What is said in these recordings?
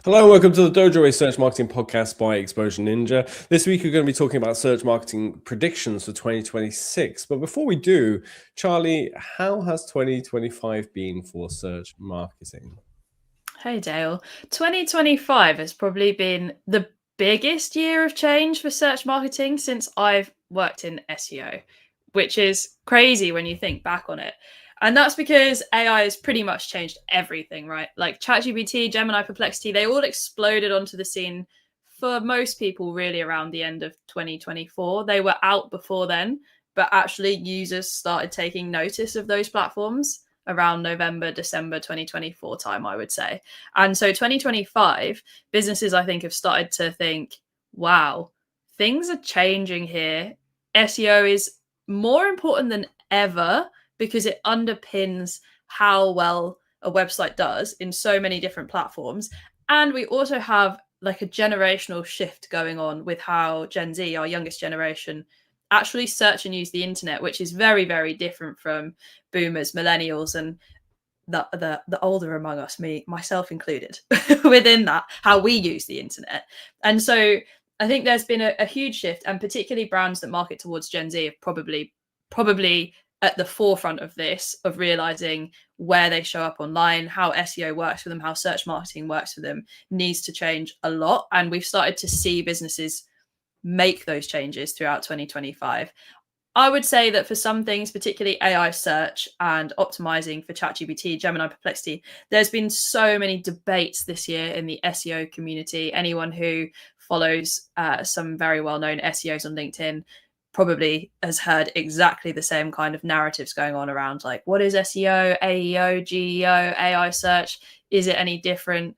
Hello and welcome to the Dojo Search Marketing Podcast by Exposure Ninja. This week we're going to be talking about search marketing predictions for 2026. But before we do, Charlie, how has 2025 been for search marketing? Hey Dale, 2025 has probably been the biggest year of change for search marketing since I've worked in SEO, which is crazy when you think back on it. And that's because AI has pretty much changed everything, right? Like ChatGPT, Gemini, Perplexity, they all exploded onto the scene for most people really around the end of 2024. They were out before then, but actually users started taking notice of those platforms around November, December 2024 time, I would say. And so 2025, businesses, I think, have started to think, wow, things are changing here. SEO is more important than ever because it underpins how well a website does in so many different platforms. And we also have like a generational shift going on with how Gen Z, our youngest generation, actually search and use the internet, which is very, very different from boomers, millennials, and the older among us, myself included, within that, how we use the internet. And so I think there's been a huge shift, and particularly brands that market towards Gen Z have probably at the forefront of this, of realizing where they show up online, how SEO works for them, how search marketing works for them, needs to change a lot. And we've started to see businesses make those changes throughout 2025. I would say that for some things, particularly AI search and optimizing for ChatGPT, Gemini, Perplexity, there's been so many debates this year in the SEO community. Anyone who follows some very well-known SEOs on LinkedIn probably has heard exactly the same kind of narratives going on around, like, what is SEO, AEO, GEO, AI search? Is it any different?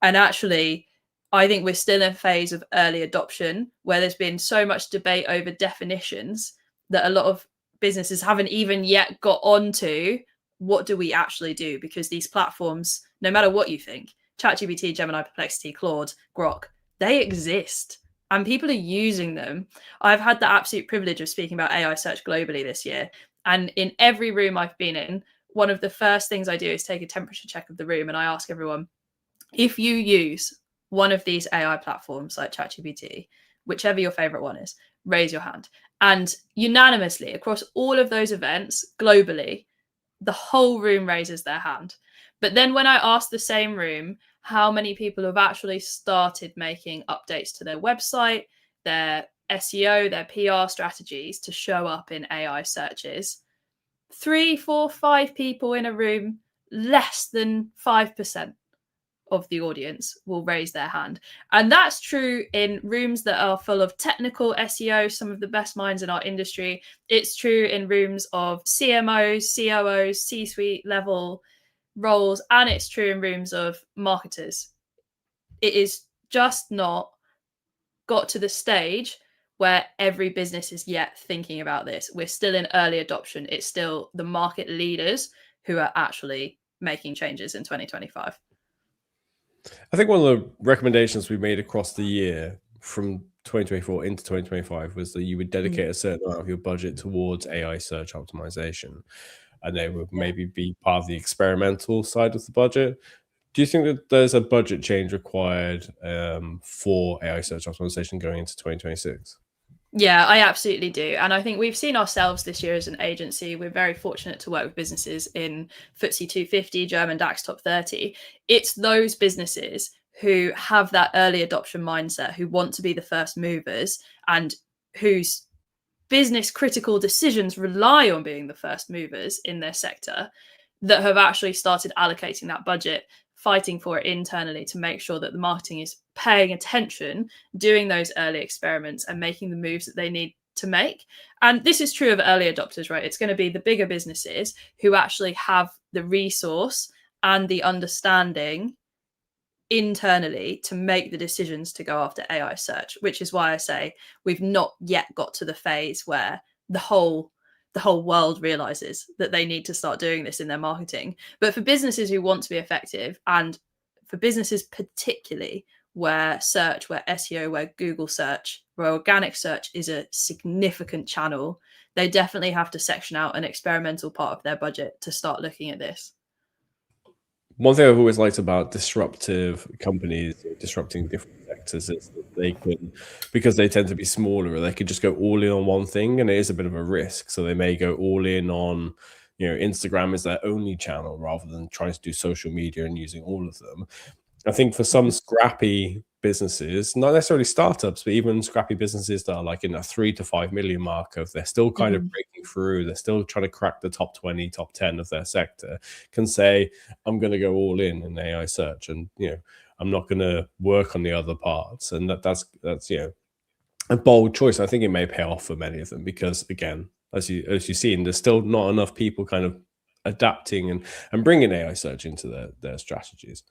And actually, I think we're still in a phase of early adoption where there's been so much debate over definitions that a lot of businesses haven't even yet got onto what do we actually do, because these platforms, no matter what you think, ChatGPT, Gemini, Perplexity, Claude, Grok, they exist and people are using them. I've had the absolute privilege of speaking about AI search globally this year. And in every room I've been in, one of the first things I do is take a temperature check of the room, and I ask everyone, if you use one of these AI platforms like ChatGPT, whichever your favorite one is, raise your hand. And unanimously, across all of those events globally, the whole room raises their hand. But then when I ask the same room how many people have actually started making updates to their website, their SEO, their PR strategies to show up in AI searches, 3, 4, 5 people in a room, less than 5% of the audience will raise their hand. And that's true in rooms that are full of technical SEO, some of the best minds in our industry. It's true in rooms of CMOs, COOs, C-suite level roles, and it's true in rooms of marketers. It is just not got to the stage where every business is yet thinking about this. We're still in early adoption. It's still the market leaders who are actually making changes in 2025. I think one of the recommendations we made across the year from 2024 into 2025 was that you would dedicate a certain amount of your budget towards AI search optimization, and they would maybe be part of the experimental side of the budget. Do you think that there's a budget change required for AI search optimization going into 2026? Yeah, I absolutely do. And I think we've seen ourselves this year as an agency. We're very fortunate to work with businesses in FTSE 250, German DAX top 30. It's those businesses who have that early adoption mindset, who want to be the first movers, and whose business critical decisions rely on being the first movers in their sector, that have actually started allocating that budget, fighting for it internally to make sure that the marketing is paying attention, doing those early experiments and making the moves that they need to make. And this is true of early adopters, right? It's going to be the bigger businesses who actually have the resource and the understanding internally to make the decisions to go after AI search, which is why I say we've not yet got to the phase where the whole world realizes that they need to start doing this in their marketing. But for businesses who want to be effective, and for businesses particularly where search, where SEO, where Google search, where organic search is a significant channel, they definitely have to section out an experimental part of their budget to start looking at this. one thing I've always liked about disruptive companies, disrupting different sectors, is that they can, because they tend to be smaller, they could just go all in on one thing, and it is a bit of a risk. So they may go all in on, Instagram is their only channel rather than trying to do social media and using all of them. I think for some scrappy businesses, not necessarily startups, but even scrappy businesses that are like in a 3 to 5 million mark of, they're still kind of Mhm. breaking through, they're still trying to crack the top 20, top 10 of their sector, can say, I'm going to go all in AI search, and I'm not going to work on the other parts. And that's a bold choice. I think it may pay off for many of them because, again, as you've seen, there's still not enough people kind of adapting and bringing AI search into their strategies.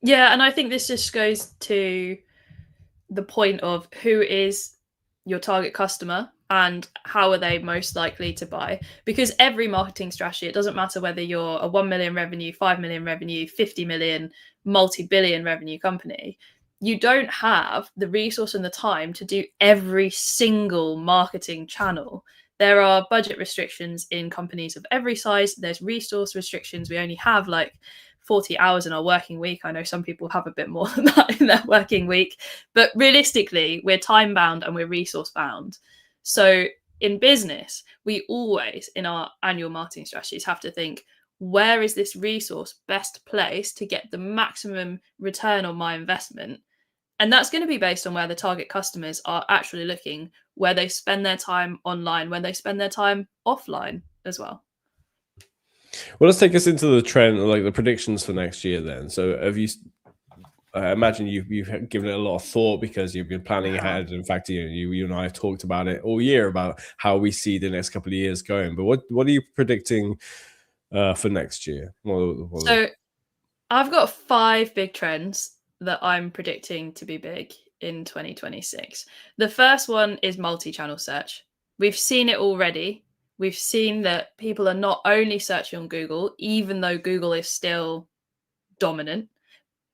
Yeah, and I think this just goes to the point of who is your target customer and how are they most likely to buy. Because every marketing strategy, it doesn't matter whether you're a 1 million revenue, 5 million revenue, 50 million, multi-billion revenue company, you don't have the resource and the time to do every single marketing channel. There are budget restrictions in companies of every size. There's resource restrictions. We only have like 40 hours in our working week. I know some people have a bit more than that in their working week, but realistically, we're time bound and we're resource bound. So in business, we always, in our annual marketing strategies, have to think, where is this resource best placed to get the maximum return on my investment? And that's going to be based on where the target customers are actually looking, where they spend their time online, when they spend their time offline as well. Well, let's take us into the trend, like the predictions for next year then. So have you, I imagine you've given it a lot of thought because you've been planning ahead. In fact, you and I have talked about it all year about how we see the next couple of years going. But what are you predicting for next year? So I've got 5 big trends that I'm predicting to be big in 2026. The first one is multi-channel search. We've seen it already. We've seen that people are not only searching on Google, even though Google is still dominant,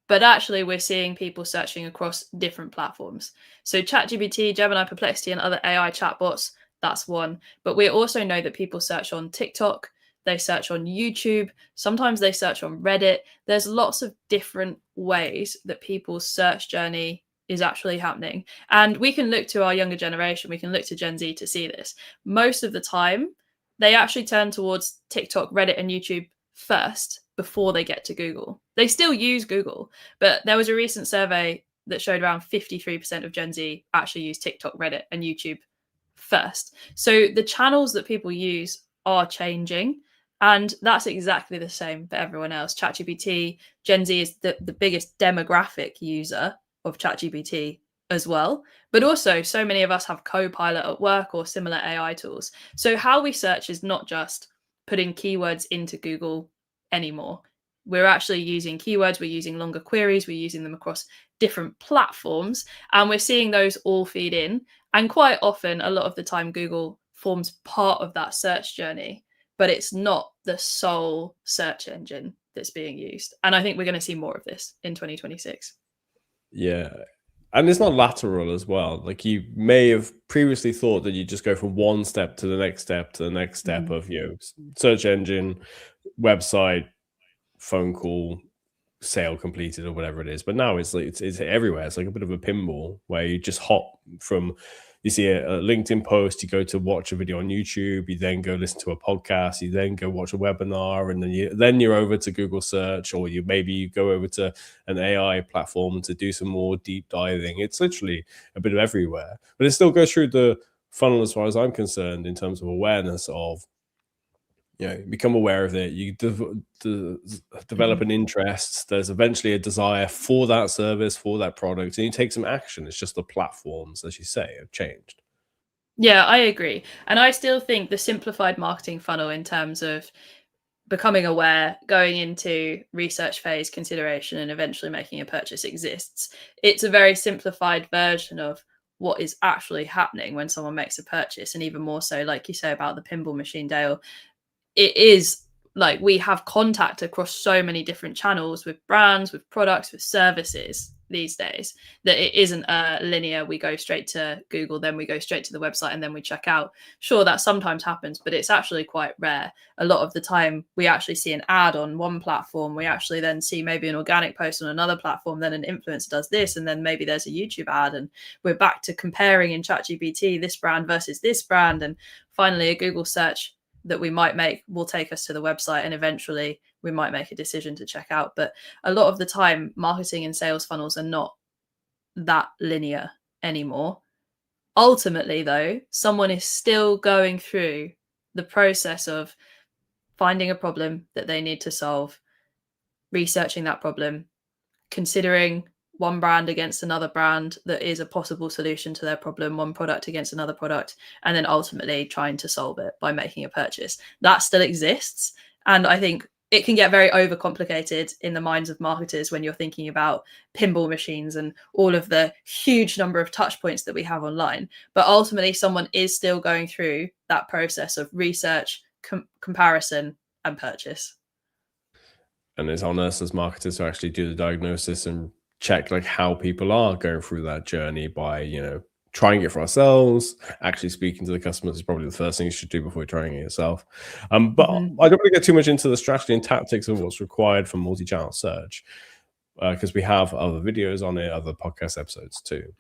but actually we're seeing people searching across different platforms. So ChatGPT, Gemini, Perplexity, and other AI chatbots, that's one. But we also know that people search on TikTok, they search on YouTube, sometimes they search on Reddit. There's lots of different ways that people's search journey is actually happening. And we can look to our younger generation, we can look to Gen Z to see this. Most of the time, they actually turn towards TikTok, Reddit, and YouTube first before they get to Google. They still use Google, but there was a recent survey that showed around 53% of Gen Z actually use TikTok, Reddit, and YouTube first. So the channels that people use are changing. And that's exactly the same for everyone else. ChatGPT, Gen Z is the biggest demographic user of ChatGPT as well. But also, so many of us have Copilot at work or similar AI tools. So, how we search is not just putting keywords into Google anymore. We're actually using keywords, we're using longer queries, we're using them across different platforms, and we're seeing those all feed in. And quite often, a lot of the time, Google forms part of that search journey, but it's not the sole search engine that's being used. And I think we're going to see more of this in 2026. Yeah. And it's not lateral as well. Like, you may have previously thought that you just go from one step to the next step to the next step of, search engine, website, phone call, sale completed, or whatever it is. But now it's like it's everywhere. It's like a bit of a pinball where you just hop from, you see a LinkedIn post, you go to watch a video on YouTube, you then go listen to a podcast, you then go watch a webinar, and then you're over to Google search, or you go over to an AI platform to do some more deep diving. It's literally a bit of everywhere, but it still goes through the funnel as far as I'm concerned in terms of awareness of, become aware of it, you develop an interest, there's eventually a desire for that service, for that product, and you take some action. It's just the platforms, as you say, have changed. Yeah, I agree. And I still think the simplified marketing funnel in terms of becoming aware, going into research phase, consideration, and eventually making a purchase exists. It's a very simplified version of what is actually happening when someone makes a purchase. And even more so, like you say about the pinball machine, Dale, it is like we have contact across so many different channels with brands, with products, with services. these days, that it isn't a linear, we go straight to Google, then we go straight to the website, and then we check out. Sure, that sometimes happens, but it's actually quite rare. A lot of the time, we actually see an ad on one platform, we actually then see maybe an organic post on another platform, then an influencer does this, and then maybe there's a YouTube ad, and we're back to comparing in ChatGPT this brand versus this brand, and finally a Google search that we might make will take us to the website, and eventually we might make a decision to check out. But a lot of the time, marketing and sales funnels are not that linear anymore. Ultimately, though, someone is still going through the process of finding a problem that they need to solve, researching that problem, considering one brand against another brand that is a possible solution to their problem, one product against another product, and then ultimately trying to solve it by making a purchase. That still exists. And I think it can get very overcomplicated in the minds of marketers when you're thinking about pinball machines and all of the huge number of touch points that we have online. But ultimately, someone is still going through that process of research, comparison, and purchase. And it's on us as marketers to actually do the diagnosis and check like how people are going through that journey by, you know, trying it for ourselves. Actually speaking to the customers is probably the first thing you should do before trying it yourself. But I don't want to get too much into the strategy and tactics of what's required for multi-channel search, because we have other videos on it, other podcast episodes too.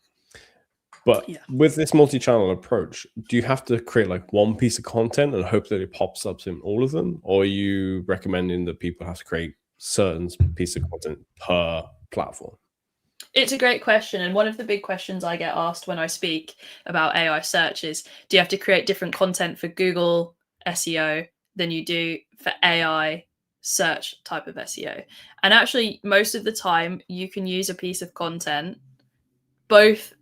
But with this multi-channel approach, do you have to create like one piece of content and hope that it pops up in all of them? Or are you recommending that people have to create certain piece of content per platform? It's a great question. And one of the big questions I get asked when I speak about AI search is, do you have to create different content for Google SEO than you do for AI search type of SEO? And actually, most of the time, you can use a piece of content both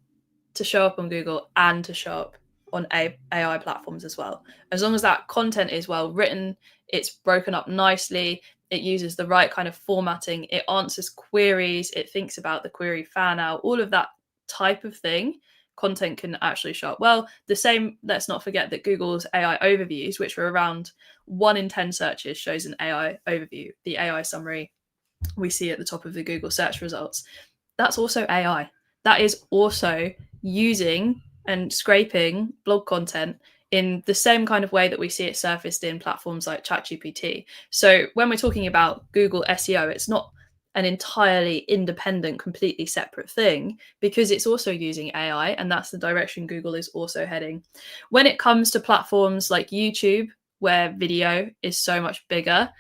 to show up on Google and to show up on AI platforms as well. As long as that content is well written, it's broken up nicely, it uses the right kind of formatting, it answers queries, it thinks about the query fan out, all of that type of thing, content can actually show up well. The same, let's not forget that Google's AI overviews, which were around 1 in 10 searches, shows an AI overview, the AI summary we see at the top of the Google search results. That's also AI. That is also using and scraping blog content in the same kind of way that we see it surfaced in platforms like ChatGPT. So when we're talking about Google SEO, it's not an entirely independent, completely separate thing, because it's also using AI, and that's the direction Google is also heading. When it comes to platforms like YouTube, where video is so much bigger,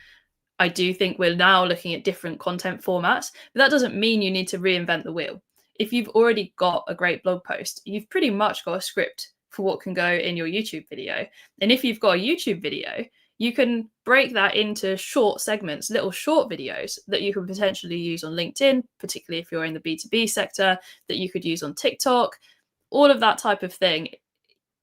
I do think we're now looking at different content formats, but that doesn't mean you need to reinvent the wheel. If you've already got a great blog post, you've pretty much got a script for what can go in your YouTube video. And if you've got a YouTube video, you can break that into short segments, little short videos that you can potentially use on LinkedIn, particularly if you're in the B2B sector, that you could use on TikTok. All of that type of thing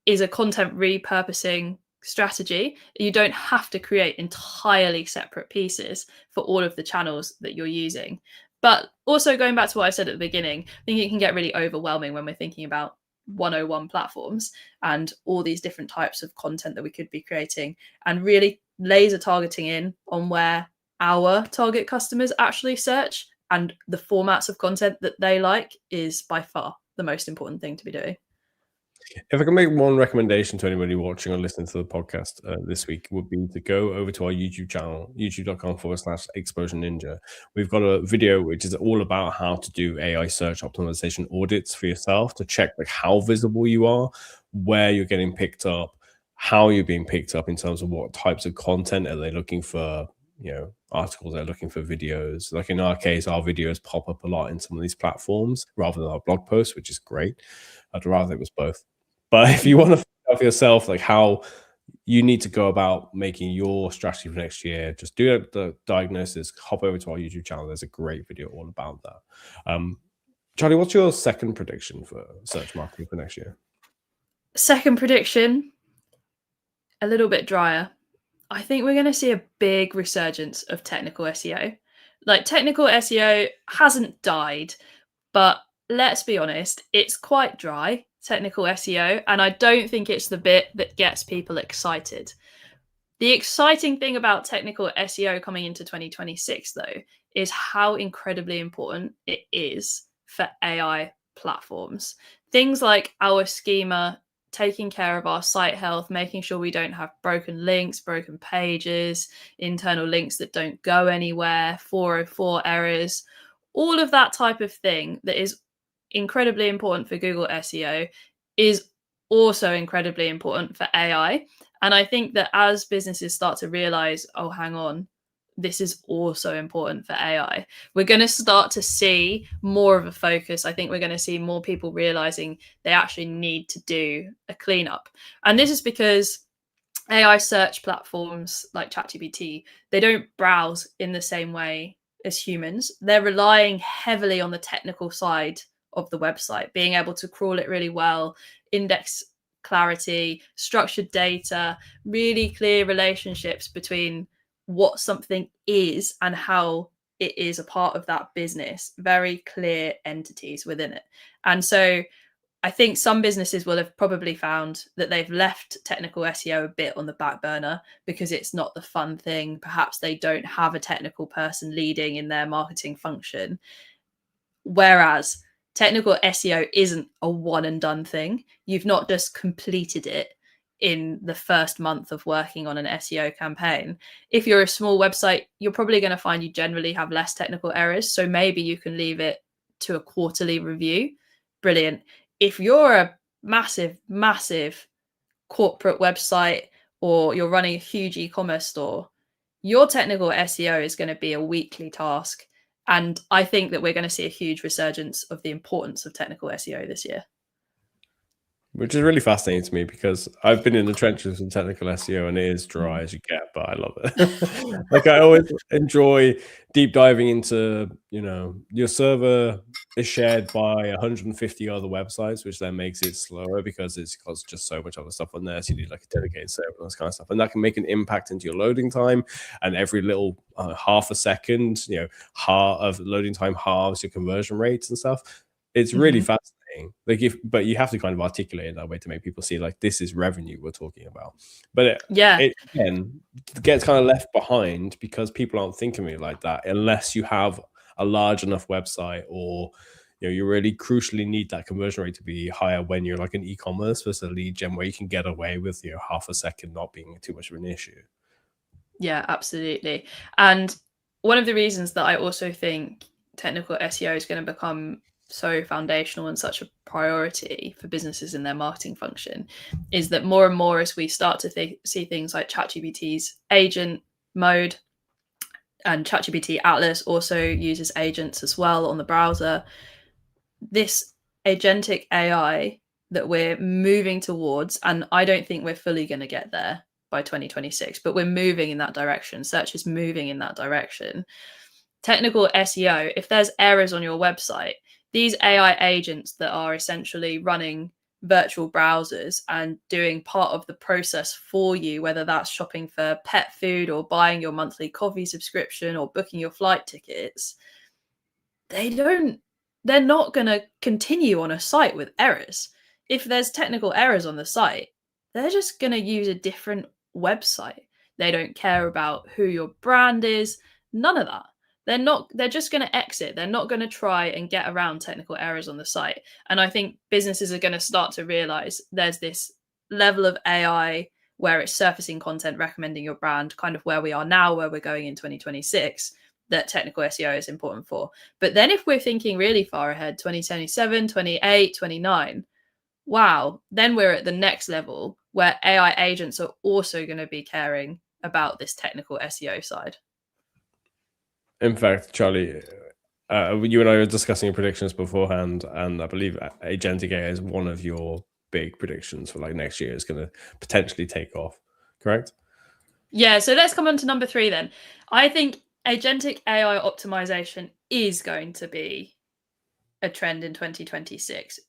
is a content repurposing strategy. You don't have to create entirely separate pieces for all of the channels that you're using. But also going back to what I said at the beginning, I think it can get really overwhelming when we're thinking about 101 platforms and all these different types of content that we could be creating, and really laser targeting in on where our target customers actually search and the formats of content that they like is by far the most important thing to be doing. If I can make one recommendation to anybody watching or listening to the podcast this week, would be to go over to our YouTube channel, youtube.com/exposure ninja. We've got a video which is all about how to do AI search optimization audits for yourself to check like how visible you are, where you're getting picked up, how you're being picked up in terms of what types of content are they looking for, you know, articles, they're looking for videos. Like in our case, our videos pop up a lot in some of these platforms rather than our blog posts, which is great. I'd rather it was both. But if you want to find out for yourself, like how you need to go about making your strategy for next year, just do the diagnosis, hop over to our YouTube channel. There's a great video all about that. Charlie, what's your second prediction for search marketing for next year? Second prediction, a little bit drier. I think we're going to see a big resurgence of technical SEO. Like, technical SEO hasn't died, but let's be honest, it's quite dry, technical SEO, and I don't think it's the bit that gets people excited. The exciting thing about technical SEO coming into 2026, though, is how incredibly important it is for AI platforms. Things like our schema, taking care of our site health, making sure we don't have broken links, broken pages, internal links that don't go anywhere, 404 errors, all of that type of thing that is incredibly important for Google SEO is also incredibly important for AI. And I think that as businesses start to realize, oh, hang on, this is also important for AI, we're going to start to see more of a focus. I think we're going to see more people realizing they actually need to do a cleanup. And this is because AI search platforms like ChatGPT, they don't browse in the same way as humans. They're relying heavily on the technical side of the website, being able to crawl it really well, index clarity, structured data, really clear relationships between what something is and how it is a part of that business, very clear entities within it. And so I think some businesses will have probably found that they've left technical SEO a bit on the back burner because it's not the fun thing. Perhaps they don't have a technical person leading in their marketing function. Whereas technical SEO isn't a one and done thing. You've not just completed it in the first month of working on an SEO campaign. If you're a small website, you're probably going to find you generally have less technical errors. So maybe you can leave it to a quarterly review. Brilliant. If you're a massive, massive corporate website or you're running a huge e-commerce store, your technical SEO is going to be a weekly task. And I think that we're going to see a huge resurgence of the importance of technical SEO this year. Which is really fascinating to me because I've been in the trenches of technical SEO and it is dry as you get, but I love it. Like I always enjoy deep diving into, your server is shared by 150 other websites, which then makes it slower because it's got just so much other stuff on there. So you need like a dedicated server and this kind of stuff. And that can make an impact into your loading time. And every little half a second, half of loading time halves your conversion rates and stuff. It's really fascinating. But you have to kind of articulate it that way to make people see like this is revenue we're talking about. But it again gets kind of left behind because people aren't thinking of it like that unless you have a large enough website or you really crucially need that conversion rate to be higher when you're like an e-commerce versus a lead gen where you can get away with half a second not being too much of an issue. Yeah, absolutely. And one of the reasons that I also think technical SEO is going to become so foundational and such a priority for businesses in their marketing function is that more and more as we start to see things like ChatGPT's agent mode, and ChatGPT Atlas also uses agents as well on the browser, this agentic AI that we're moving towards, and I don't think we're fully going to get there by 2026, but we're moving in that direction. Search is moving in that direction. Technical SEO, if there's errors on your website, these AI agents that are essentially running virtual browsers and doing part of the process for you, whether that's shopping for pet food or buying your monthly coffee subscription or booking your flight tickets, they're not going to continue on a site with errors. If there's technical errors on the site, they're just going to use a different website. They don't care about who your brand is, none of that. They're just going to exit. They're not going to try and get around technical errors on the site. And I think businesses are going to start to realize there's this level of AI where it's surfacing content, recommending your brand, kind of where we are now, where we're going in 2026, that technical SEO is important for. But then if we're thinking really far ahead, 2027, 28, 29, wow, then we're at the next level where AI agents are also going to be caring about this technical SEO side. In fact, Charlie, you and I were discussing predictions beforehand, and I believe Agentic AI is one of your big predictions for like next year is going to potentially take off, correct? Yeah, so let's come on to number 3 then. I think Agentic AI optimization is going to be a trend in 2026.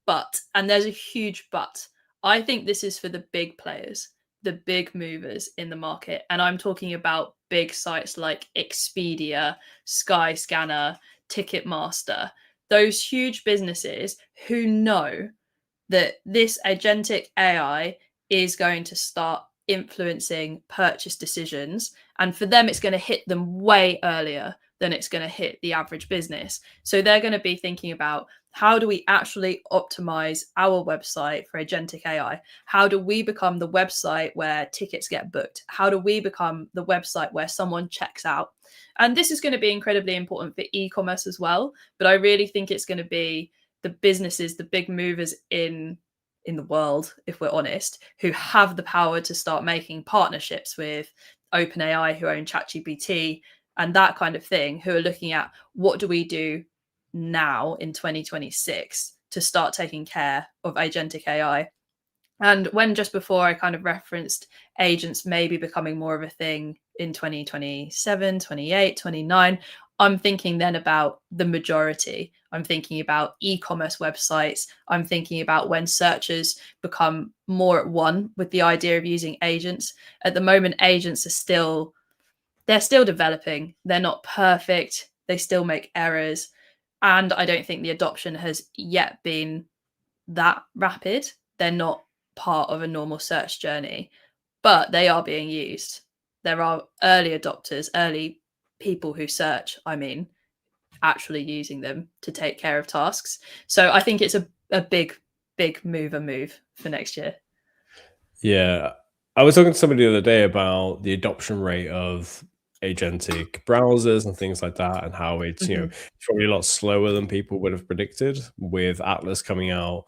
But, and there's a huge but, I think this is for the big players, the big movers in the market. And I'm talking about big sites like Expedia, Skyscanner, Ticketmaster, those huge businesses who know that this agentic AI is going to start influencing purchase decisions. And for them, it's going to hit them way earlier than it's going to hit the average business. So they're going to be thinking about, how do we actually optimize our website for agentic AI? How do we become the website where tickets get booked? How do we become the website where someone checks out? And this is going to be incredibly important for e-commerce as well. But I really think it's going to be the businesses, the big movers in the world, if we're honest, who have the power to start making partnerships with OpenAI, who own ChatGPT and that kind of thing, who are looking at, what do we do now in 2026 to start taking care of agentic AI? And when just before I kind of referenced agents maybe becoming more of a thing in 2027, 28, 29, I'm thinking then about the majority. I'm thinking about e-commerce websites. I'm thinking about when searchers become more at one with the idea of using agents. At the moment, agents are they're still developing. They're not perfect. They still make errors. And I don't think the adoption has yet been that rapid. They're not part of a normal search journey, but they are being used. There are early adopters, early people who search, actually using them to take care of tasks. So I think it's a big move for next year. Yeah. I was talking to somebody the other day about the adoption rate of agentic browsers and things like that, and how it's, Mhm. it's probably a lot slower than people would have predicted with Atlas coming out.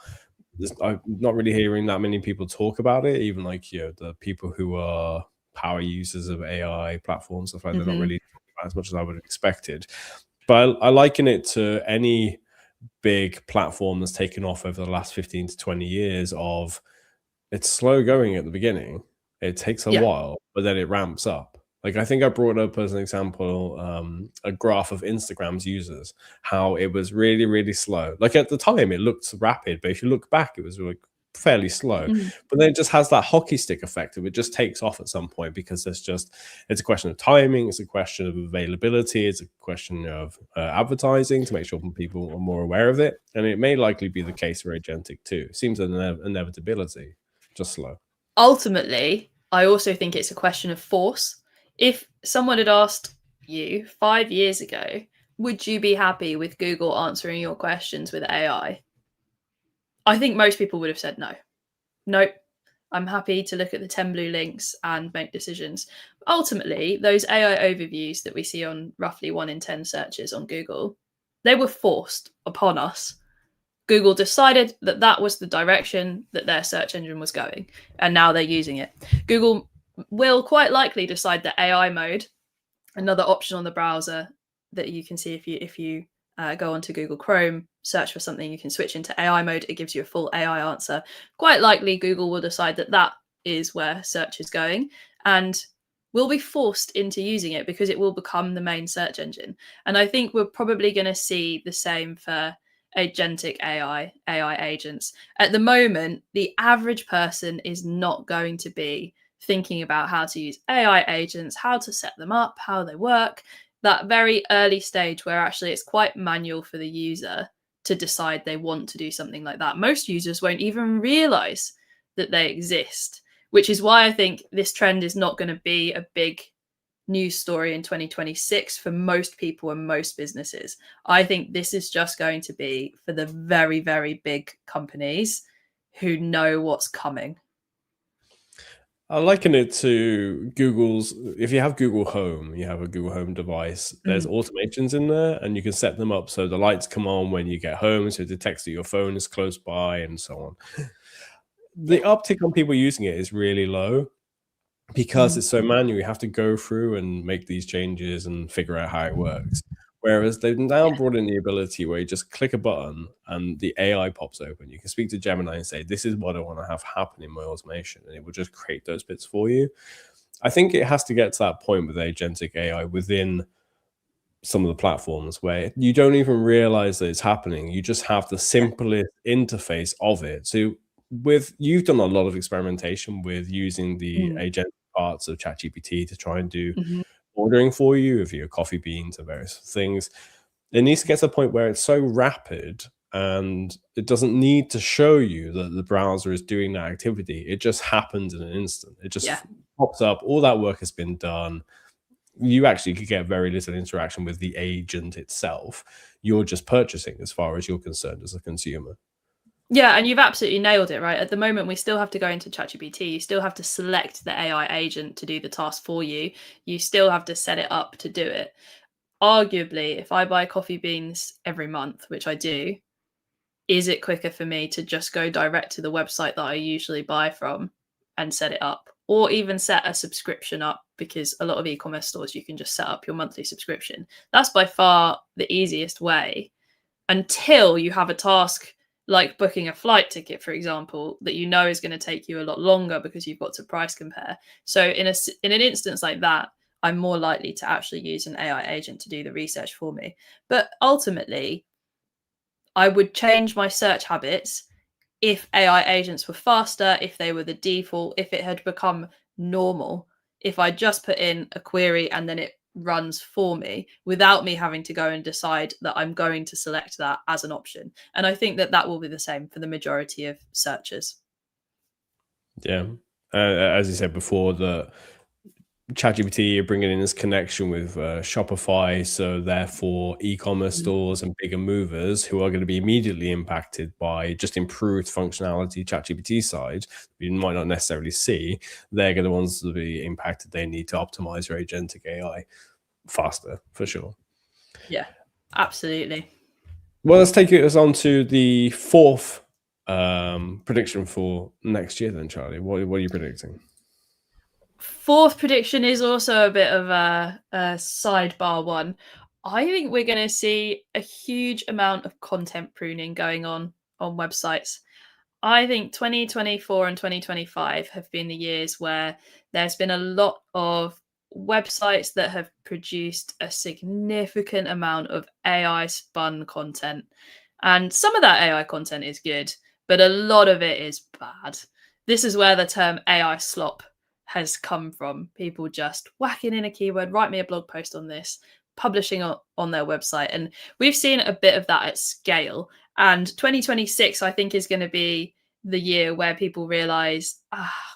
I'm not really hearing that many people talk about it, even like, the people who are power users of AI platforms, stuff like that, they're not Mhm. really talking about as much as I would have expected. But I liken it to any big platform that's taken off over the last 15 to 20 years of, it's slow going at the beginning. It takes a Yeah. while, but then it ramps up. Like, I think I brought up as an example a graph of Instagram's users, how it was really, really slow. Like, at the time, it looked rapid, but if you look back, it was like fairly slow. Mhm. But then it just has that hockey stick effect of, it just takes off at some point, because it's a question of timing, it's a question of availability, it's a question of advertising to make sure people are more aware of it. And it may likely be the case for agentic too. It seems an inevitability. Just slow. Ultimately, I also think it's a question of force. If someone had asked you 5 years ago, would you be happy with Google answering your questions with AI? I think most people would have said no. Nope. I'm happy to look at the 10 blue links and make decisions. Ultimately, those AI overviews that we see on roughly 1 in 10 searches on Google, they were forced upon us. Google decided that that was the direction that their search engine was going, and now they're using it. Google will quite likely decide that AI mode, another option on the browser that you can see if you go onto Google Chrome, search for something, you can switch into AI mode. It gives you a full AI answer. Quite likely, Google will decide that that is where search is going, and we'll be forced into using it because it will become the main search engine. And I think we're probably going to see the same for agentic AI agents. At the moment, the average person is not going to be thinking about how to use AI agents, how to set them up, how they work. That very early stage where actually it's quite manual for the user to decide they want to do something like that. Most users won't even realize that they exist, which is why I think this trend is not going to be a big news story in 2026 for most people and most businesses. I think this is just going to be for the very, very big companies who know what's coming. I liken it to Google's. If you have Google Home, you have a Google Home device, there's Mm. automations in there, and you can set them up so the lights come on when you get home, so it detects that your phone is close by, and so on. The Yeah. uptick on people using it is really low, because Mhm. it's so manual. You have to go through and make these changes and figure out how it works. Whereas they've now Yeah. brought in the ability where you just click a button and the AI pops open. You can speak to Gemini and say, "This is what I want to have happen in my automation," and it will just create those bits for you. I think it has to get to that point with agentic AI within some of the platforms where you don't even realize that it's happening. You just have the Yeah. simplest interface of it. So you've done a lot of experimentation with using the Mm. agent parts of ChatGPT to try and do Mhm. ordering for you of your coffee beans and various things. It needs to get to a point where it's so rapid and it doesn't need to show you that the browser is doing that activity. It just happens in an instant. It just Yeah. pops up. All that work has been done. you actually could get very little interaction with the agent itself. You're just purchasing as far as you're concerned as a consumer. Yeah, and you've absolutely nailed it, right? At the moment, we still have to go into ChatGPT. You still have to select the AI agent to do the task for you. You still have to set it up to do it. Arguably, if I buy coffee beans every month, which I do, is it quicker for me to just go direct to the website that I usually buy from and set it up? Or even set a subscription up, because a lot of e-commerce stores, you can just set up your monthly subscription. That's by far the easiest way, until you have a task like booking a flight ticket, for example, that you know is going to take you a lot longer because you've got to price compare. So in an instance like that, I'm more likely to actually use an AI agent to do the research for me. But ultimately, I would change my search habits if AI agents were faster, if they were the default, if it had become normal, if I just put in a query and then it runs for me without me having to go and decide that I'm going to select that as an option. And I think that that will be the same for the majority of searchers. Yeah. As you said before, the ChatGPT are bringing in this connection with Shopify, so therefore e-commerce stores and bigger movers who are going to be immediately impacted by just improved functionality ChatGPT side you might not necessarily see. They're going to the ones to be impacted. They need to optimize their agentic AI faster, for sure. Yeah, absolutely. Well, let's take us on to the fourth prediction for next year then, Charlie. What are you predicting? Fourth prediction is also a bit of a sidebar one. I think we're going to see a huge amount of content pruning going on websites. I think 2024 and 2025 have been the years where there's been a lot of websites that have produced a significant amount of AI spun content. And some of that AI content is good, but a lot of it is bad. This is where the term AI slop has come from. People just whacking in a keyword, write me a blog post on this, publishing on their website. And we've seen a bit of that at scale. And 2026, I think, is going to be the year where people realize,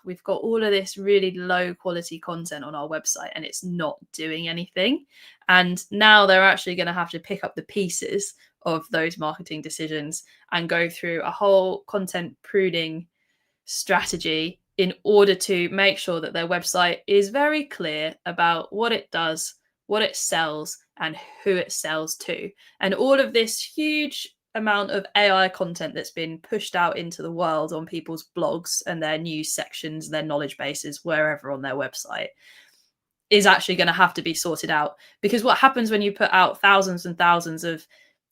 we've got all of this really low quality content on our website and it's not doing anything. And now they're actually going to have to pick up the pieces of those marketing decisions and go through a whole content pruning strategy in order to make sure that their website is very clear about what it does, what it sells, and who it sells to. And all of this huge amount of AI content that's been pushed out into the world on people's blogs and their news sections, their knowledge bases, wherever on their website, is actually going to have to be sorted out. Because what happens when you put out thousands and thousands of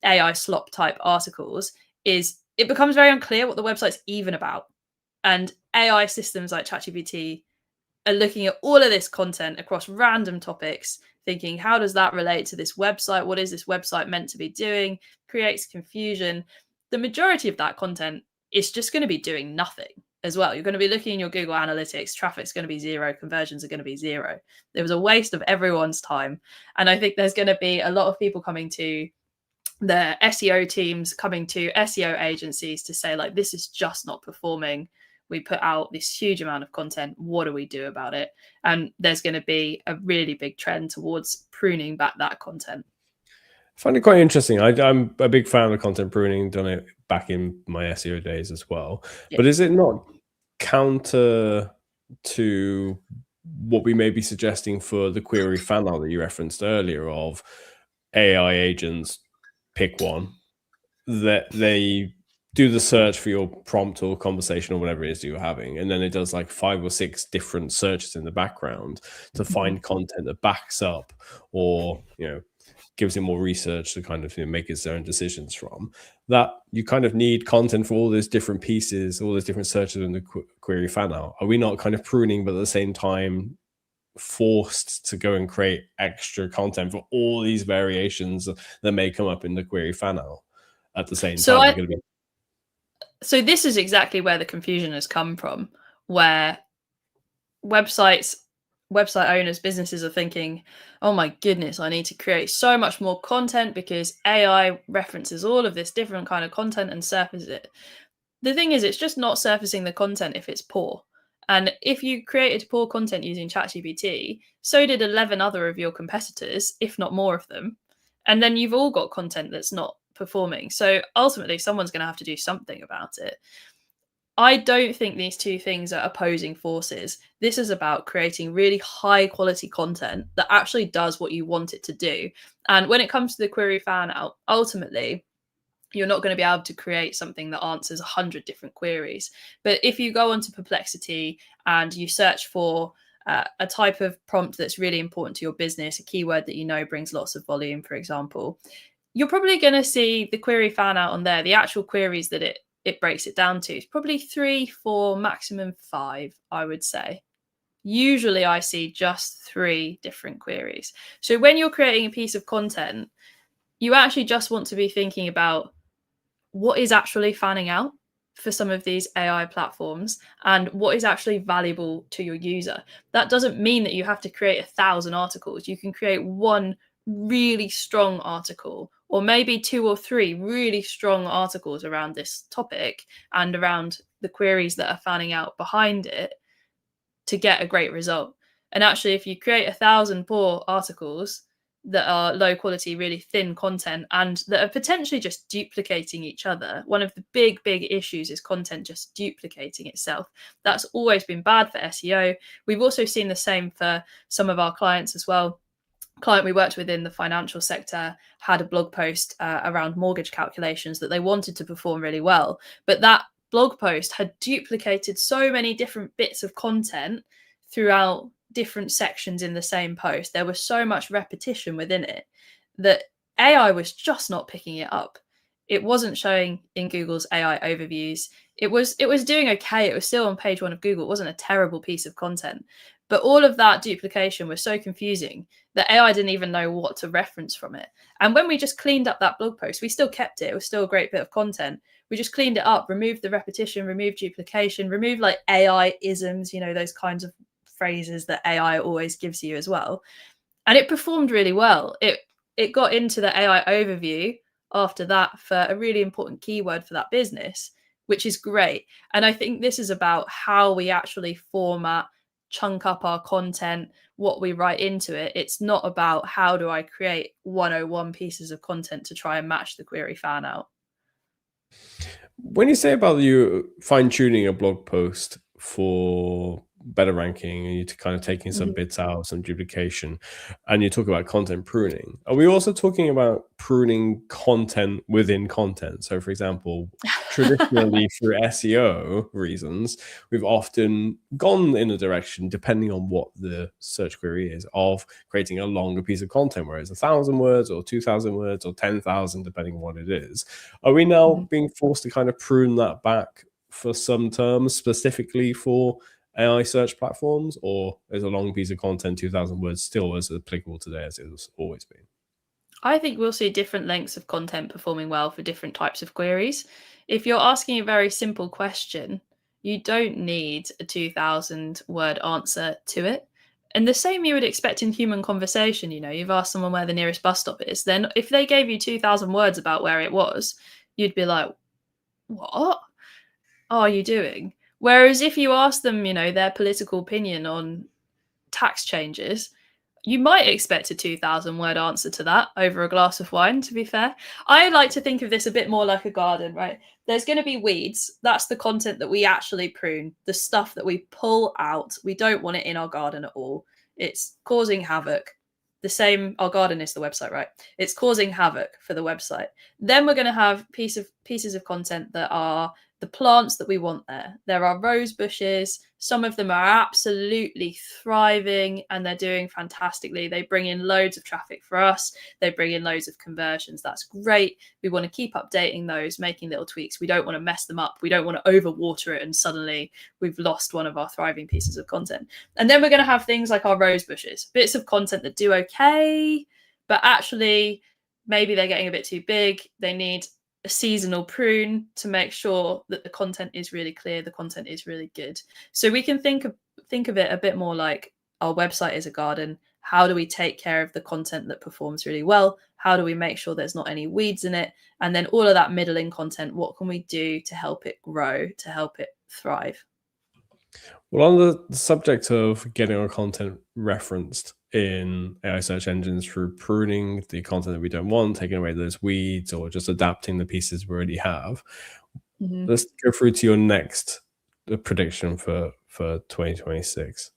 AI slop type articles is it becomes very unclear what the website's even about. And AI systems like ChatGPT are looking at all of this content across random topics, thinking, how does that relate to this website? What is this website meant to be doing? Creates confusion. The majority of that content is just going to be doing nothing as well. You're going to be looking in your Google Analytics, traffic's going to be zero, conversions are going to be zero. It was a waste of everyone's time. And I think there's going to be a lot of people coming to the SEO teams, coming to SEO agencies to say, like, this is just not performing. We put out this huge amount of content. What do we do about it? And there's going to be a really big trend towards pruning back that content. I find it quite interesting. I'm a big fan of content pruning, done it back in my SEO days as well. Yeah. But is it not counter to what we may be suggesting for the query funnel that you referenced earlier of AI agents, pick one, that they do the search for your prompt or conversation or whatever it is that you're having, and then it does like 5 or 6 different searches in the background to find content that backs up or, gives it more research to kind of make its own decisions from. That you kind of need content for all those different pieces, all those different searches in the query funnel. Are we not kind of pruning, but at the same time forced to go and create extra content for all these variations that may come up in the query funnel at the same time? So this is exactly where the confusion has come from, where website owners, businesses are thinking, oh my goodness, I need to create so much more content because AI references all of this different kind of content and surfaces it. The thing is, it's just not surfacing the content if it's poor. And if you created poor content using ChatGPT, so did 11 other of your competitors, if not more of them. And then you've all got content that's not performing. So ultimately, someone's going to have to do something about it. I don't think these two things are opposing forces. This is about creating really high quality content that actually does what you want it to do. And when it comes to the query fan out, ultimately, you're not going to be able to create something that answers 100 different queries. But if you go onto Perplexity and you search for a type of prompt that's really important to your business, a keyword that you know brings lots of volume, for example, you're probably going to see the query fan out on there, the actual queries that it breaks it down to. It's probably 3, 4, maximum 5, I would say. Usually I see just 3 different queries. So when you're creating a piece of content, you actually just want to be thinking about what is actually fanning out for some of these AI platforms and what is actually valuable to your user. That doesn't mean that you have to create 1,000 articles. You can create one really strong article, or maybe 2 or 3 really strong articles around this topic and around the queries that are fanning out behind it to get a great result. And actually, if you create 1,000 poor articles that are low quality, really thin content, and that are potentially just duplicating each other, one of the big issues is content just duplicating itself. That's always been bad for SEO. We've also seen the same for some of our clients as well. Client we worked with in the financial sector had a blog post around mortgage calculations that they wanted to perform really well, but that blog post had duplicated so many different bits of content throughout different sections in the same post. There was so much repetition within it that AI was just not picking it up. It wasn't showing in Google's AI overviews. It was doing okay. It was still on page 1 of Google. It wasn't a terrible piece of content. But all of that duplication was so confusing that AI didn't even know what to reference from it. And when we just cleaned up that blog post, we still kept it. It was still a great bit of content. We just cleaned it up, removed the repetition, removed duplication, removed like AI isms, those kinds of phrases that AI always gives you as well. And it performed really well. It got into the AI overview after that for a really important keyword for that business, which is great. And I think this is about how we actually format, chunk up our content, what we write into it. It's not about how do I create 101 pieces of content to try and match the query fan out. When you say about you fine-tuning a blog post for better ranking and you kind of taking some bits out, some duplication, and you talk about content pruning, are we also talking about pruning content within content? So, for example, traditionally through SEO reasons, we've often gone in a direction, depending on what the search query is, of creating a longer piece of content, whereas 1,000 words or 2,000 words or 10,000, depending on what it is. Are we now being forced to kind of prune that back for some terms specifically for AI search platforms, or is a long piece of content, 2,000 words, still as applicable today as it has always been? I think we'll see different lengths of content performing well for different types of queries. If you're asking a very simple question, you don't need a 2,000 word answer to it. And the same you would expect in human conversation. You've asked someone where the nearest bus stop is. Then if they gave you 2,000 words about where it was, you'd be like, what are you doing? Whereas if you ask them, their political opinion on tax changes, you might expect a 2,000 word answer to that over a glass of wine, to be fair. I like to think of this a bit more like a garden, right? There's going to be weeds. That's the content that we actually prune, the stuff that we pull out. We don't want it in our garden at all. It's causing havoc. The same, our garden is the website, right? It's causing havoc for the website. Then we're going to have pieces of content that are the plants that we want there. There are rose bushes. Some of them are absolutely thriving and they're doing fantastically. They bring in loads of traffic for us. They bring in loads of conversions. That's great. We want to keep updating those, making little tweaks. We don't want to mess them up. We don't want to overwater it and suddenly we've lost one of our thriving pieces of content. And then we're going to have things like our rose bushes, bits of content that do okay, but actually maybe they're getting a bit too big. They need a seasonal prune to make sure that the content is really clear, the content is really good. So we can think of it a bit more like our website is a garden. How do we take care of the content that performs really well? How do we make sure there's not any weeds in it? And then all of that middling content, what can we do to help it grow, to help it thrive? Well, on the subject of getting our content referenced in AI search engines through pruning the content that we don't want, taking away those weeds, or just adapting the pieces we already have, Mhm. let's go through to your next prediction for 2026.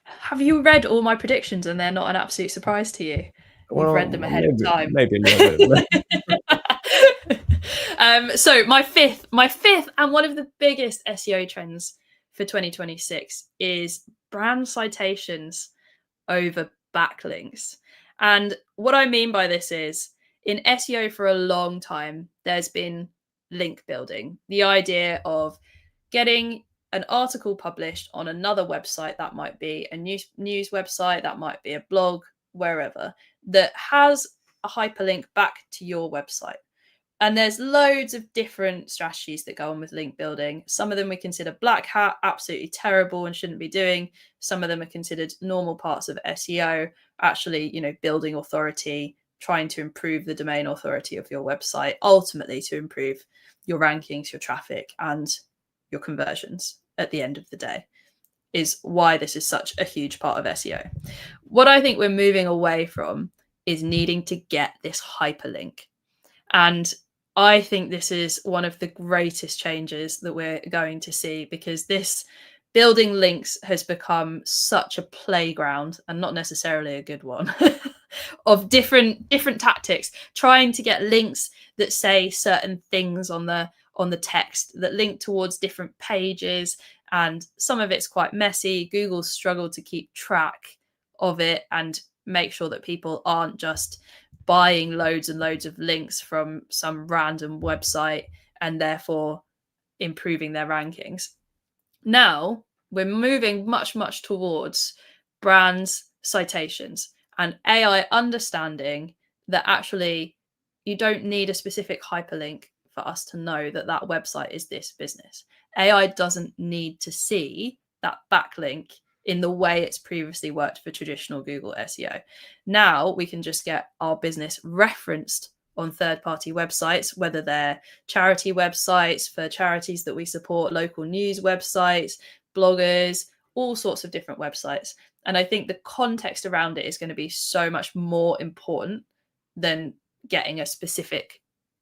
Have you read all my predictions and they're not an absolute surprise to you? You've read them Well, ahead of time. maybe a little bit. So my fifth and one of the biggest SEO trends for 2026 is brand citations over backlinks. And what I mean by this is in SEO for a long time, there's been link building, the idea of getting an article published on another website, that might be a news website, that might be a blog, wherever, that has a hyperlink back to your website. And there's loads of different strategies that go on with link building. Some of them we consider black hat, absolutely terrible and shouldn't be doing. Some of them are considered normal parts of SEO, actually, building authority, trying to improve the domain authority of your website, ultimately to improve your rankings, your traffic, and your conversions at the end of the day, is why this is such a huge part of SEO. What I think we're moving away from is needing to get this hyperlink. And I think this is one of the greatest changes that we're going to see, because this building links has become such a playground, and not necessarily a good one, of different tactics, trying to get links that say certain things on the text, that link towards different pages, and some of it's quite messy. Google's struggled to keep track of it and make sure that people aren't just buying loads and loads of links from some random website and therefore improving their rankings. Now we're moving much towards brands citations and AI understanding that actually you don't need a specific hyperlink for us to know that that website is this business. AI doesn't need to see that backlink in the way it's previously worked for traditional Google SEO. Now we can just get our business referenced on third-party websites, whether they're charity websites for charities that we support, local news websites, bloggers, all sorts of different websites. And I think the context around it is going to be so much more important than getting a specific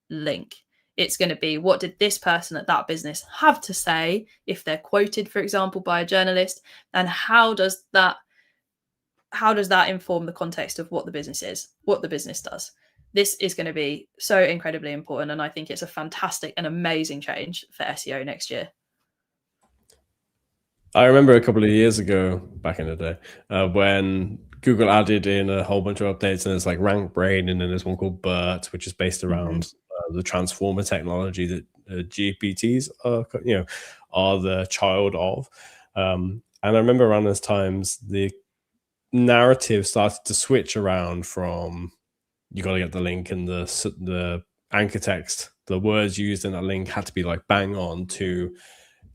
link. It's going to be, what did this person at that business have to say if they're quoted, for example, by a journalist, and how does that inform the context of what the business is, what the business does? This is going to be so incredibly important, and I think it's a fantastic and amazing change for SEO next year. I remember a couple of years ago, back in the day, when Google added in a whole bunch of updates, and there's like Rank Brain, and then there's one called BERT, which is based around the transformer technology that GPTs are the child of. And I remember around those times, the narrative started to switch around from you got to get the link and the anchor text, the words used in that link had to be like bang on, to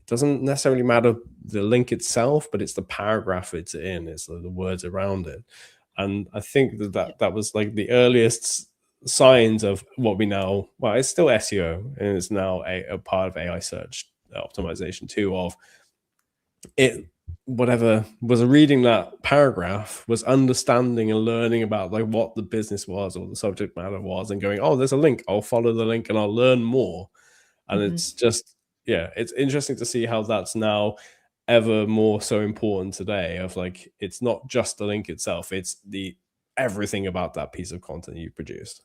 doesn't necessarily matter the link itself, but it's the paragraph it's in, it's the words around it. And I think that was like the earliest signs of what we now, well, it's still SEO, and it's now a part of AI search optimization too, of it, whatever was reading that paragraph was understanding and learning about like what the business was or the subject matter was, and going, oh, there's a link, I'll follow the link and I'll learn more. And it's just, yeah, it's interesting to see how that's now ever more so important today, of like, it's not just the link itself, it's the everything about that piece of content you produced.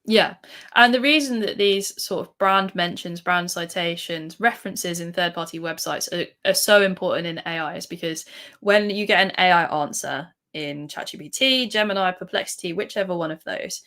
Yeah. And the reason that these sort of brand mentions, brand citations, references in third party websites are so important in AI is because when you get an AI answer in ChatGPT, Gemini, Perplexity, whichever one of those,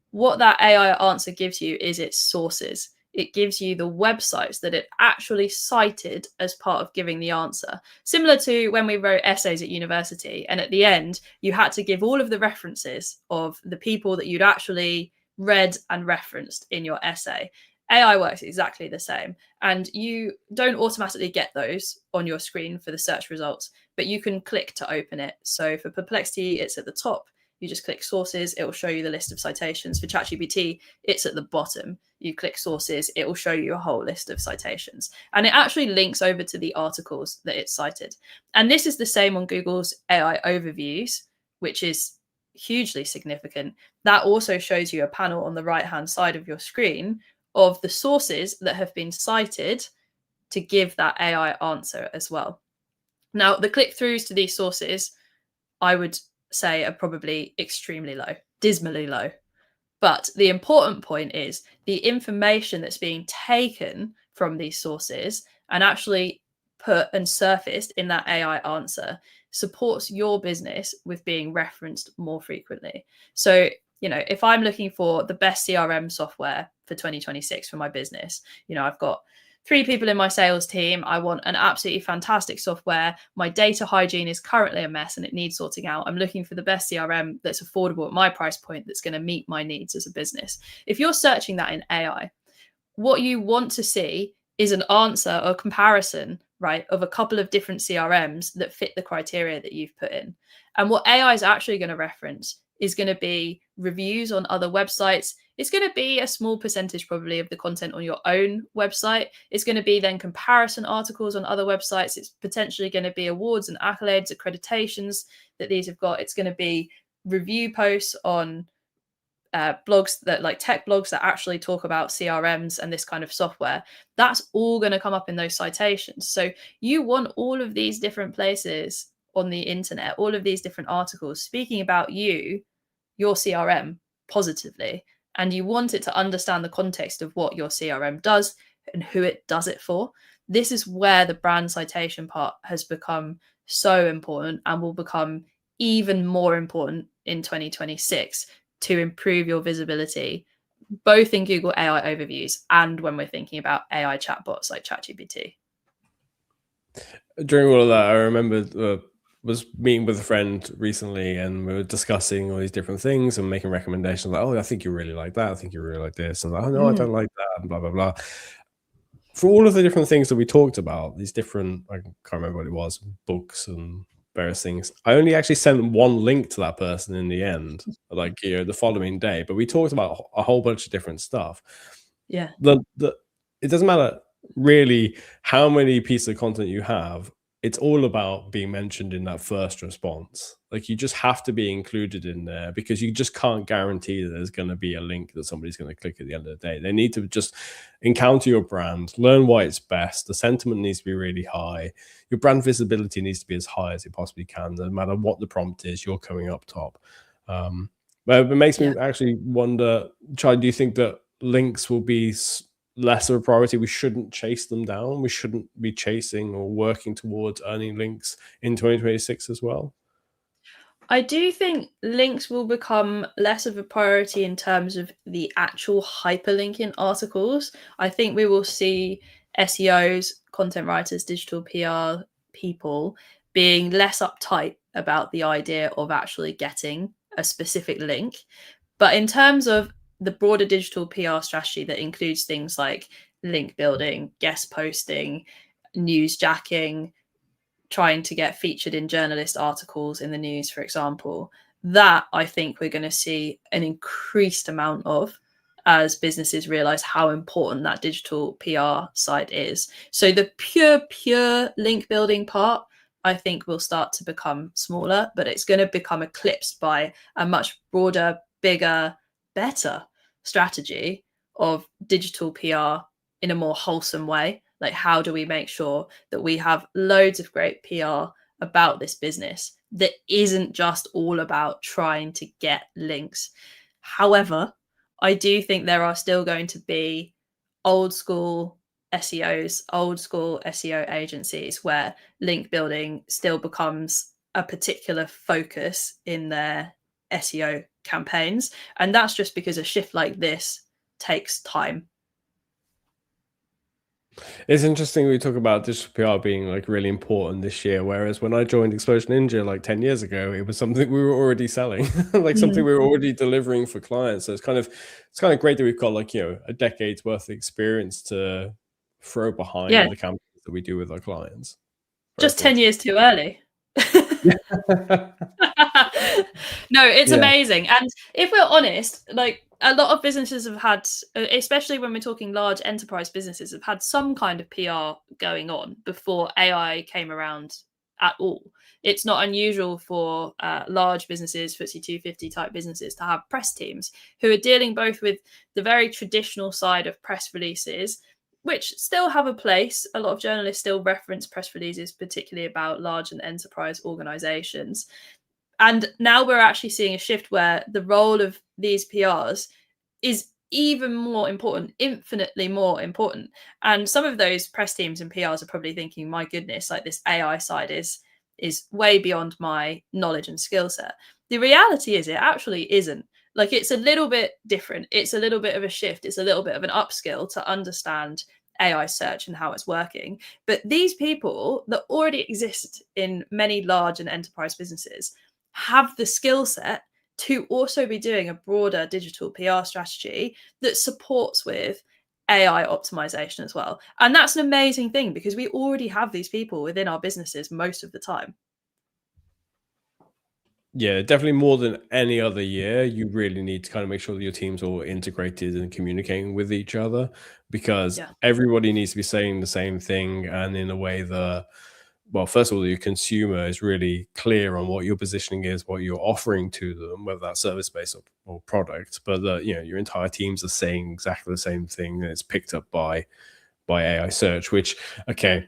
what that AI answer gives you is its sources. It gives you the websites that it actually cited as part of giving the answer. Similar to when we wrote essays at university, and at the end, you had to give all of the references of the people that you'd actually read and referenced in your essay. AI works exactly the same, and you don't automatically get those on your screen for the search results, but you can click to open it. So for Perplexity, it's at the top. you just click sources, it will show you the list of citations. For ChatGPT, it's at the bottom. You click sources, it will show you a whole list of citations. And it actually links over to the articles that it's cited. And this is the same on Google's AI overviews, which is hugely significant. That also shows you a panel on the right-hand side of your screen of the sources that have been cited to give that AI answer as well. Now, the click-throughs to these sources, I would say, are probably extremely low, dismally low. But the important point is the information that's being taken from these sources and actually put and surfaced in that AI answer supports your business with being referenced more frequently. So, if I'm looking for the best CRM software for 2026 for my business, I've got 3 people in my sales team. I want an absolutely fantastic software. My data hygiene is currently a mess and it needs sorting out. I'm looking for the best CRM that's affordable at my price point, that's going to meet my needs as a business. If you're searching that in AI, what you want to see is an answer or comparison, right, of a couple of different CRMs that fit the criteria that you've put in. And what AI is actually going to reference is going to be reviews on other websites. It's going to be a small percentage probably of the content on your own website. It's going to be then comparison articles on other websites. It's potentially going to be awards and accolades, accreditations that these have got. It's going to be review posts on blogs that like tech blogs that actually talk about CRMs and this kind of software. That's all going to come up in those citations. So you want all of these different places on the internet, all of these different articles speaking about you, your CRM positively, and you want it to understand the context of what your CRM does and who it does it for. This is where the brand citation part has become so important and will become even more important in 2026 to improve your visibility, both in Google AI overviews and when we're thinking about AI chatbots like ChatGPT. During all of that, I remember was meeting with a friend recently, and we were discussing all these different things and making recommendations. Like, oh, I think you really like that. I think you really like this. And like, oh no, I don't like that. And blah blah blah. For all of the different things that we talked about, these different, I can't remember what it was, books and various things. I only actually sent one link to that person in the end, like the following day. But we talked about a whole bunch of different stuff. Yeah. It doesn't matter really how many pieces of content you have. It's all about being mentioned in that first response. Like, you just have to be included in there, because you just can't guarantee that there's going to be a link that somebody's going to click at the end of the day. They need to just encounter your brand, learn why it's best. The sentiment needs to be really high. Your brand visibility needs to be as high as it possibly can. No matter what the prompt is, you're coming up top. But it makes me actually wonder, Chai, do you think that links will be less of a priority? We shouldn't chase them down. We shouldn't be chasing or working towards earning links in 2026 as well. I do think links will become less of a priority in terms of the actual hyperlinking articles. I think we will see SEOs, content writers, digital PR people being less uptight about the idea of actually getting a specific link. But in terms of the broader digital PR strategy that includes things like link building, guest posting, newsjacking, trying to get featured in journalist articles in the news, for example, that I think we're going to see an increased amount of as businesses realize how important that digital PR side is. So the pure link building part, I think, will start to become smaller, but it's going to become eclipsed by a much broader, bigger, better strategy of digital PR in a more wholesome way. Like, how do we make sure that we have loads of great PR about this business that isn't just all about trying to get links? However, I do think there are still going to be old school SEOs, old school SEO agencies where link building still becomes a particular focus in their SEO campaigns. And that's just because a shift like this takes time. It's interesting we talk about digital PR being like really important this year, whereas when I joined Explosion Ninja like 10 years ago, it was something we were already selling, like something we were already delivering for clients. So it's kind of great that we've got like, a decade's worth of experience to throw behind the campaigns that we do with our clients. Just 10 years too early. No, it's Yeah. amazing. And if we're honest, like a lot of businesses have had, especially when we're talking large enterprise businesses, have had some kind of PR going on before AI came around at all. It's not unusual for large businesses, FTSE 250 type businesses, to have press teams who are dealing both with the very traditional side of press releases, which still have a place. A lot of journalists still reference press releases, particularly about large and enterprise organizations. And now we're actually seeing a shift where the role of these PRs is even more important, infinitely more important. And some of those press teams and PRs are probably thinking, my goodness, like this AI side is way beyond my knowledge and skill set. The reality is it actually isn't. Like it's a little bit different. It's a little bit of a shift. It's a little bit of an upskill to understand AI search and how it's working. But these people that already exist in many large and enterprise businesses have the skill set to also be doing a broader digital PR strategy that supports with AI optimization as well. And that's an amazing thing because we already have these people within our businesses most of the time. Yeah, definitely more than any other year, you really need to kind of make sure that your team's all integrated and communicating with each other, because Yeah. everybody needs to be saying the same thing and in a way that, well, first of all, your consumer is really clear on what your positioning is, what you're offering to them, whether that's service based or product, but that, you know, your entire teams are saying exactly the same thing, and it's picked up by AI search, which, okay,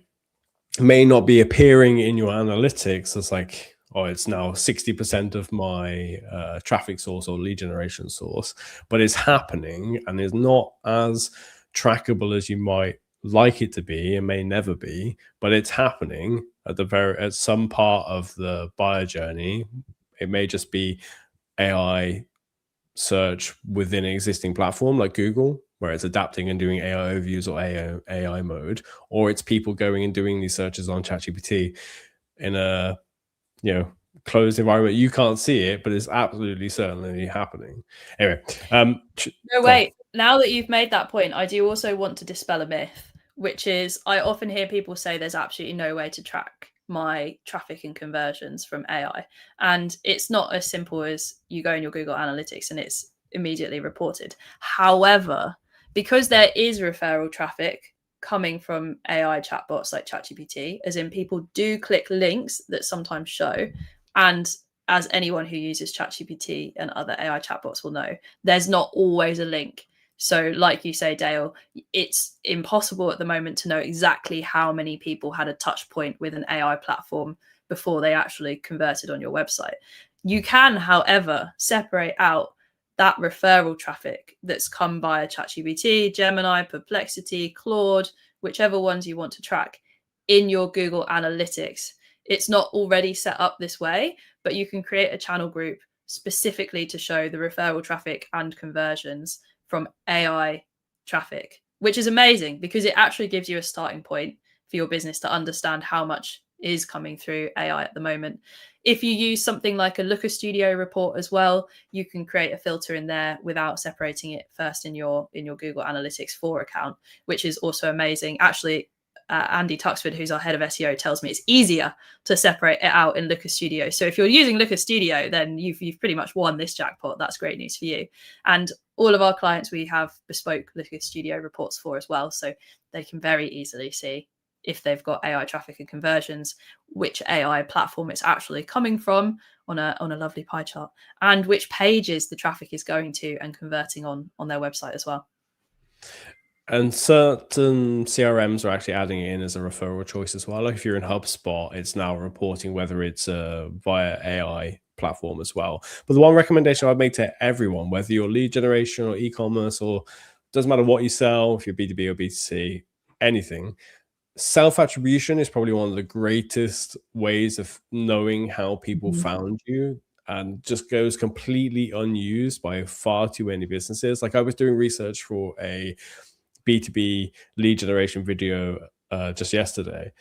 may not be appearing in your analytics as like, oh, it's now 60% of my traffic source or lead generation source, but it's happening and is not as trackable as you might like it to be. It may never be, but it's happening at some part of the buyer journey. It may just be AI search within an existing platform like Google, where it's adapting and doing AI overviews or AI mode, or it's people going and doing these searches on ChatGPT in a, you know, closed environment. You can't see it, but it's absolutely certainly happening. Anyway, No, go on. wait. Now that you've made that point, I do also want to dispel a myth, which is I often hear people say there's absolutely no way to track my traffic and conversions from AI. And it's not as simple as you go in your Google Analytics and it's immediately reported. However, because there is referral traffic coming from AI chatbots like ChatGPT, as in people do click links that sometimes show, and as anyone who uses ChatGPT and other AI chatbots will know, there's not always a link. So, like you say, Dale, it's impossible at the moment to know exactly how many people had a touch point with an AI platform before they actually converted on your website. You can, however, separate out that referral traffic that's come via ChatGPT, Gemini, Perplexity, Claude, whichever ones you want to track in your Google Analytics. It's not already set up this way, but you can create a channel group specifically to show the referral traffic and conversions from AI traffic, which is amazing because it actually gives you a starting point for your business to understand how much is coming through AI at the moment. If you use something like a Looker Studio report as well, you can create a filter in there without separating it first in your Google Analytics 4 account, which is also amazing. Actually, Andy Tuxford, who's our head of SEO, tells me it's easier to separate it out in Looker Studio. So if you're using Looker Studio, then you've pretty much won this jackpot. That's great news for you. And all of our clients, we have bespoke Looker Studio reports for as well. So they can very easily see if they've got AI traffic and conversions, which AI platform it's actually coming from on a lovely pie chart, and which pages the traffic is going to and converting on their website as well. And certain CRMs are actually adding it in as a referral choice as well. Like if you're in HubSpot, it's now reporting whether it's via AI platform as well. But the one recommendation I'd make to everyone, whether you're lead generation or e-commerce, or doesn't matter what you sell, if you're B2B or B2C, anything, self-attribution is probably one of the greatest ways of knowing how people found you, and just goes completely unused by far too many businesses. Like I was doing research for a B2B lead generation video just yesterday,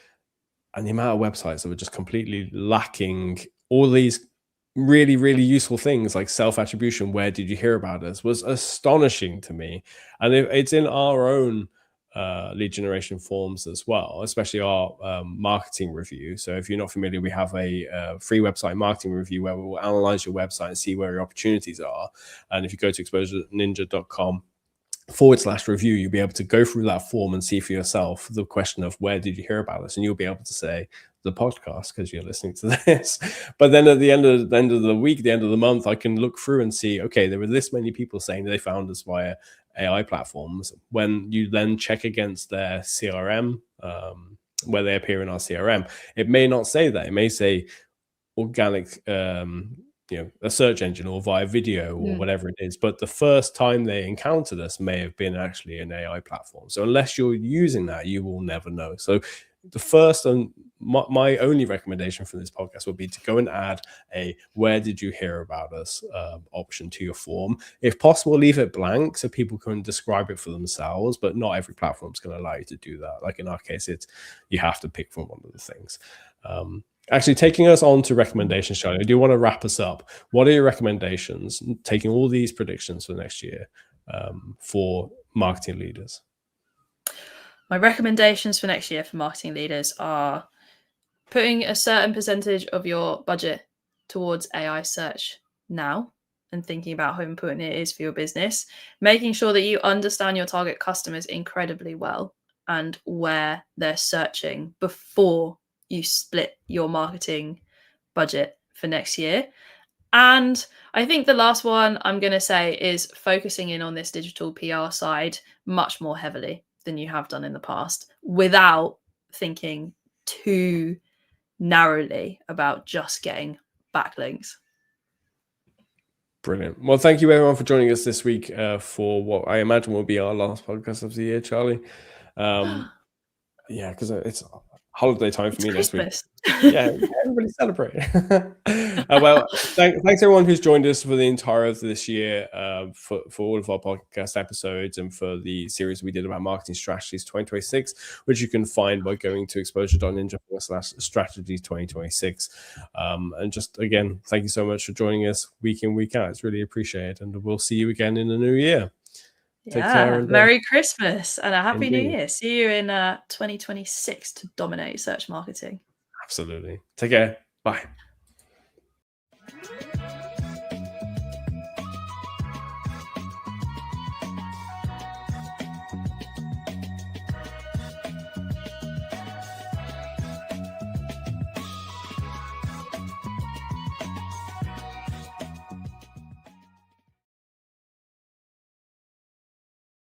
and the amount of websites that were just completely lacking all these really, really useful things like self-attribution, where did you hear about us, was astonishing to me. And it's in our own lead generation forms as well, especially our marketing review. So if you're not familiar, we have a free website marketing review where we will analyze your website and see where your opportunities are. And if you go to exposureninja.com/review, you'll be able to go through that form and see for yourself the question of where did you hear about us, and you'll be able to say the podcast because you're listening to this. But then at the end of the week, the end of the month, I can look through and see, okay, there were this many people saying they found us via AI platforms. When you then check against their CRM, where they appear in our CRM, it may not say that. It may say organic, a search engine or via video or whatever it is. But the first time they encountered us may have been actually an AI platform. So unless you're using that, you will never know. So the first and my only recommendation for this podcast would be to go and add a "where did you hear about us" option to your form. If possible, leave it blank so people can describe it for themselves, but not every platform is going to allow you to do that. Like in our case, you have to pick from one of the things. Actually, taking us on to recommendations, Charlie, I do want to wrap us up. What are your recommendations, taking all these predictions for next year, for marketing leaders? My recommendations for next year for marketing leaders are putting a certain percentage of your budget towards AI search now and thinking about how important it is for your business, making sure that you understand your target customers incredibly well and where they're searching before you split your marketing budget for next year. And I think the last one I'm going to say is focusing in on this digital PR side much more heavily than you have done in the past, without thinking too narrowly about just getting backlinks. Brilliant. Well, thank you everyone for joining us this week for what I imagine will be our last podcast of the year, Charlie. Yeah, because it's holiday time for me Christmas. next week. Yeah, everybody celebrate. Well, thanks everyone who's joined us for the entire of this year, for all of our podcast episodes and for the series we did about marketing strategies 2026, which you can find by going to exposure.ninja/strategies 2026. And just again, thank you so much for joining us week in, week out. It's really appreciated, and we'll see you again in the new year. Take care. Merry Christmas and a Happy New Year. See you in 2026 to dominate search marketing. Absolutely. Take care. Bye.